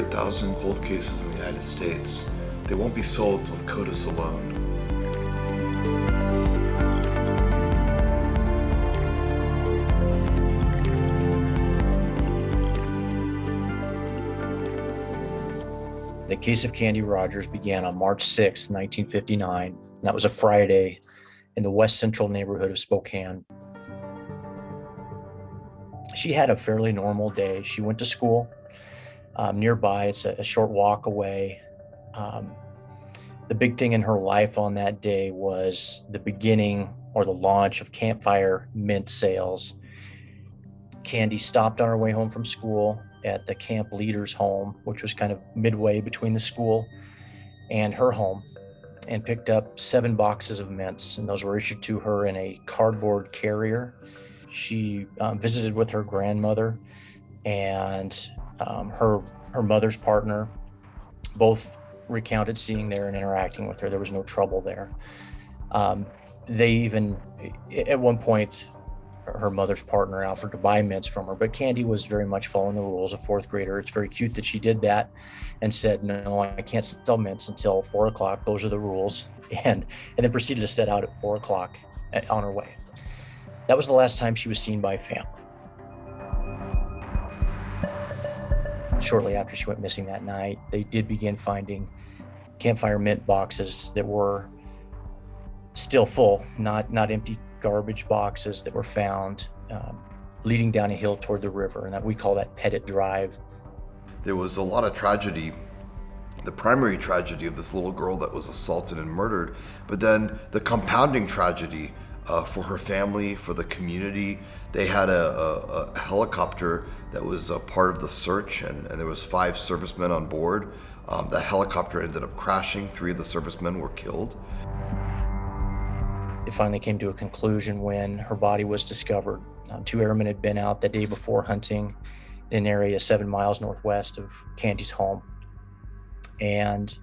100,000 cold cases in the United States. They won't be solved with CODIS alone. The case of Candy Rogers began on March 6, 1959. That was a Friday in the west central neighborhood of Spokane. She had a fairly normal day. She went to school nearby. It's a short walk away. The big thing in her life on that day was the beginning or the launch of campfire mint sales. Candy stopped on her way home from school at the camp leader's home, which was kind of midway between the school and her home, and picked up 7 boxes of mints, and those were issued to her in a cardboard carrier. She visited with her grandmother and her mother's partner. Both recounted seeing there and interacting with her. There was no trouble there. They even, at one point, her mother's partner offered to buy mints from her, but Candy was very much following the rules, a 4th grader. It's very cute that she did that and said, no, I can't sell mints until 4 o'clock. Those are the rules. And then proceeded to set out at 4 o'clock on her way. That was the last time she was seen by family. Shortly after she went missing that night, they did begin finding campfire mint boxes that were still full, not empty garbage boxes that were found leading down a hill toward the river, and that we call that Pettit Drive. There was a lot of tragedy, the primary tragedy of this little girl that was assaulted and murdered, but then the compounding tragedy for her family, for the community. They had a helicopter that was a part of the search, and there was 5 servicemen on board. That helicopter ended up crashing. 3 of the servicemen were killed. It finally came to a conclusion when her body was discovered. 2 airmen had been out the day before hunting in an area 7 miles northwest of Candy's home, and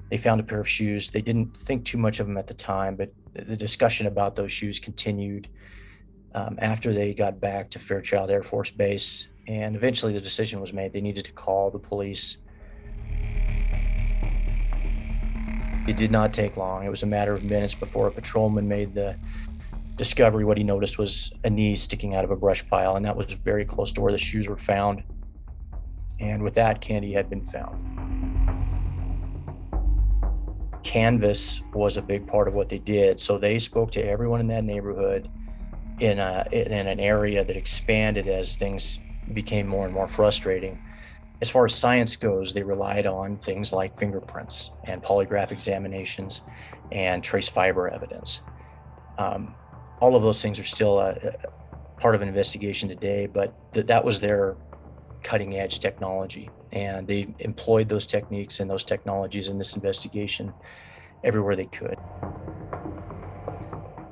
they found a pair of shoes. They didn't think too much of them at the time, but the discussion about those shoes continued after they got back to Fairchild Air Force Base, and eventually the decision was made they needed to call the police. It did not take long. It was a matter of minutes before a patrolman made the discovery. What he noticed was a knee sticking out of a brush pile, and that was very close to where the shoes were found. And with that, Candy had been found. Canvas was a big part of what they did. So they spoke to everyone in that neighborhood in an area that expanded as things became more and more frustrating. As far as science goes, they relied on things like fingerprints and polygraph examinations and trace fiber evidence. All of those things are still a part of an investigation today, but that was their cutting edge technology. And they employed those techniques and those technologies in this investigation everywhere they could.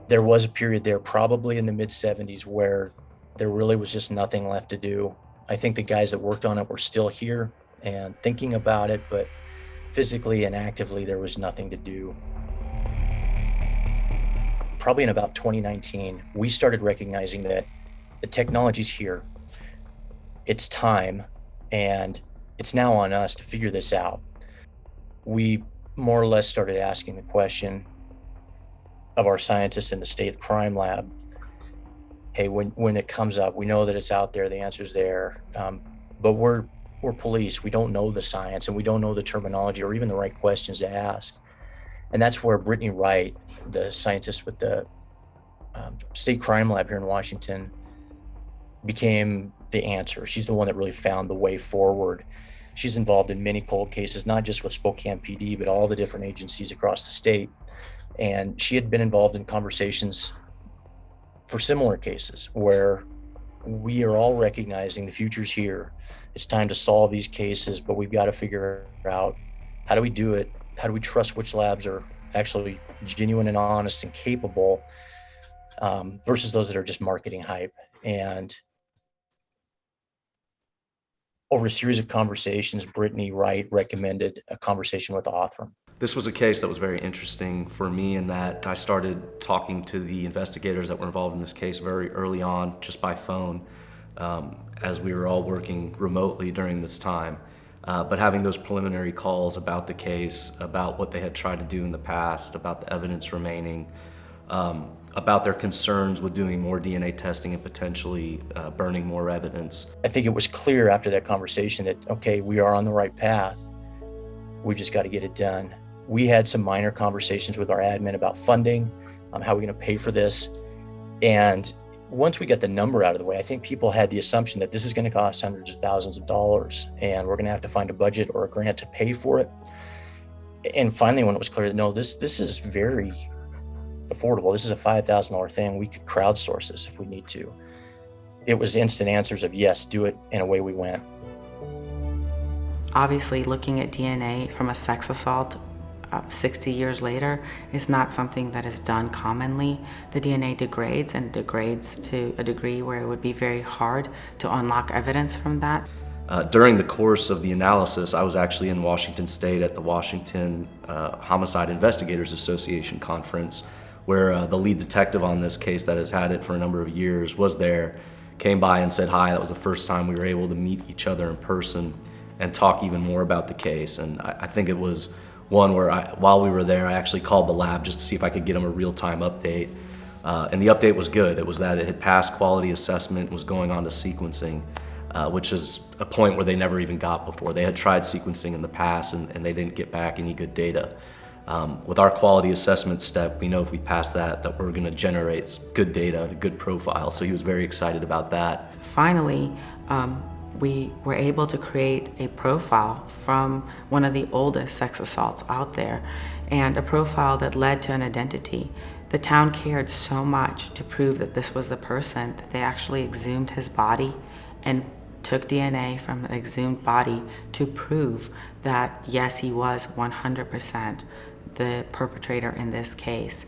There was a period there, probably in the mid-70s, where there really was just nothing left to do. I think the guys that worked on it were still here and thinking about it, but physically and actively, there was nothing to do. Probably in about 2019, we started recognizing that the technology's here. It's time, and it's now on us to figure this out. We more or less started asking the question of our scientists in the state crime lab, hey, when it comes up, we know that it's out there, the answer's there, but we're police. We don't know the science, and we don't know the terminology or even the right questions to ask. And that's where Brittany Wright, the scientist with the state crime lab here in Washington, became the answer. She's the one that really found the way forward. She's involved in many cold cases, not just with Spokane PD, but all the different agencies across the state. And she had been involved in conversations for similar cases where we are all recognizing the future's here. It's time to solve these cases, but we've got to figure out, how do we do it? How do we trust which labs are actually genuine and honest and capable versus those that are just marketing hype? And over a series of conversations, Brittany Wright recommended a conversation with Othram. This was a case that was very interesting for me in that I started talking to the investigators that were involved in this case very early on, just by phone, as we were all working remotely during this time. But having those preliminary calls about the case, about what they had tried to do in the past, about the evidence remaining, about their concerns with doing more DNA testing and potentially burning more evidence. I think it was clear after that conversation that, okay, we are on the right path. We just got to get it done. We had some minor conversations with our admin about funding, how we're going to pay for this. And once we got the number out of the way, I think people had the assumption that this is going to cost hundreds of thousands of dollars and we're going to have to find a budget or a grant to pay for it. And finally, when it was clear that no, this is very affordable. This is a $5,000 thing. We could crowdsource this if we need to. It was instant answers of yes, do it, and away we went. Obviously, looking at DNA from a sex assault 60 years later is not something that is done commonly. The DNA degrades and degrades to a degree where it would be very hard to unlock evidence from that. During the course of the analysis, I was actually in Washington State at the Washington Homicide Investigators Association conference, where the lead detective on this case that has had it for a number of years was there, came by and said hi. That was the first time we were able to meet each other in person and talk even more about the case. And I think it was one where while we were there, I actually called the lab just to see if I could get them a real-time update. And the update was good. It was that it had passed quality assessment, was going on to sequencing, which is a point where they never even got before. They had tried sequencing in the past and they didn't get back any good data. With our quality assessment step, we know if we pass that we're gonna generate good data, a good profile. So he was very excited about that. Finally, we were able to create a profile from one of the oldest sex assaults out there, and a profile that led to an identity. The town cared so much to prove that this was the person that they actually exhumed his body and took DNA from the exhumed body to prove that yes, he was 100% the perpetrator in this case.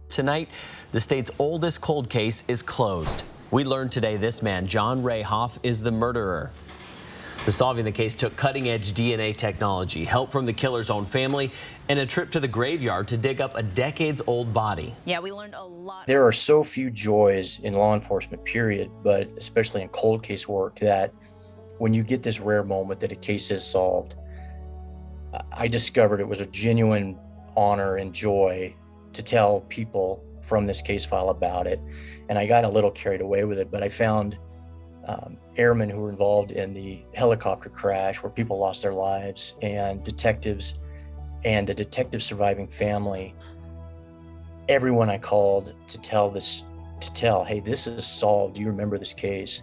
Tonight, the state's oldest cold case is closed. We learned today this man, John Rayhoff, is the murderer. Solving the case took cutting-edge DNA technology, help from the killer's own family, and a trip to the graveyard to dig up a decades-old body. Yeah, we learned a lot. There are so few joys in law enforcement, period, but especially in cold case work, that when you get this rare moment that a case is solved, I discovered it was a genuine honor and joy to tell people from this case file about it. And I got a little carried away with it, but I found airmen who were involved in the helicopter crash where people lost their lives, and detectives and the detective's surviving family. Everyone I called to tell, hey, this is solved. Do you remember this case?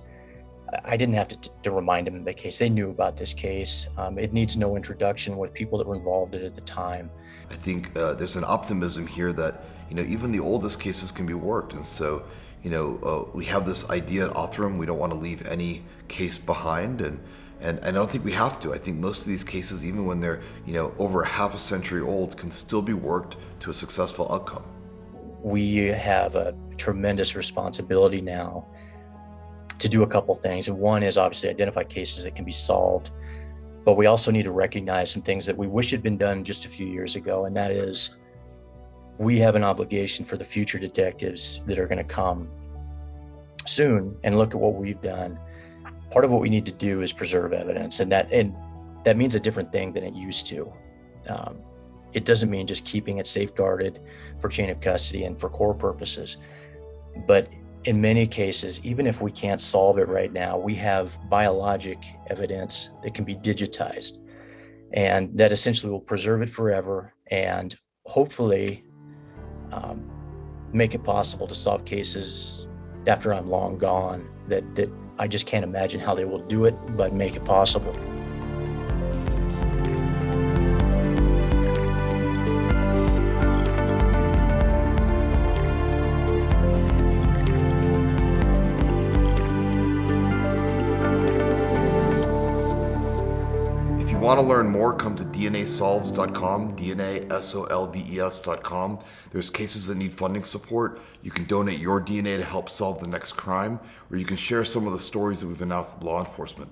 I didn't have to remind them of the case. They knew about this case. It needs no introduction with people that were involved in it at the time. I think there's an optimism here that, even the oldest cases can be worked. And so, we have this idea at Othram, we don't want to leave any case behind. And I don't think we have to. I think most of these cases, even when they're, over half a century old, can still be worked to a successful outcome. We have a tremendous responsibility now to do a couple things. And one is obviously identify cases that can be solved, but we also need to recognize some things that we wish had been done just a few years ago. And that is, we have an obligation for the future detectives that are going to come soon and look at what we've done. Part of what we need to do is preserve evidence, and that means a different thing than it used to. It doesn't mean just keeping it safeguarded for chain of custody and for core purposes. But in many cases, even if we can't solve it right now, we have biologic evidence that can be digitized, and that essentially will preserve it forever and hopefully make it possible to solve cases after I'm long gone that I just can't imagine how they will do it, but make it possible. If you want to learn more, come to DNAsolves.com, DNAsolves.com. There's cases that need funding support. You can donate your DNA to help solve the next crime, or you can share some of the stories that we've announced with law enforcement.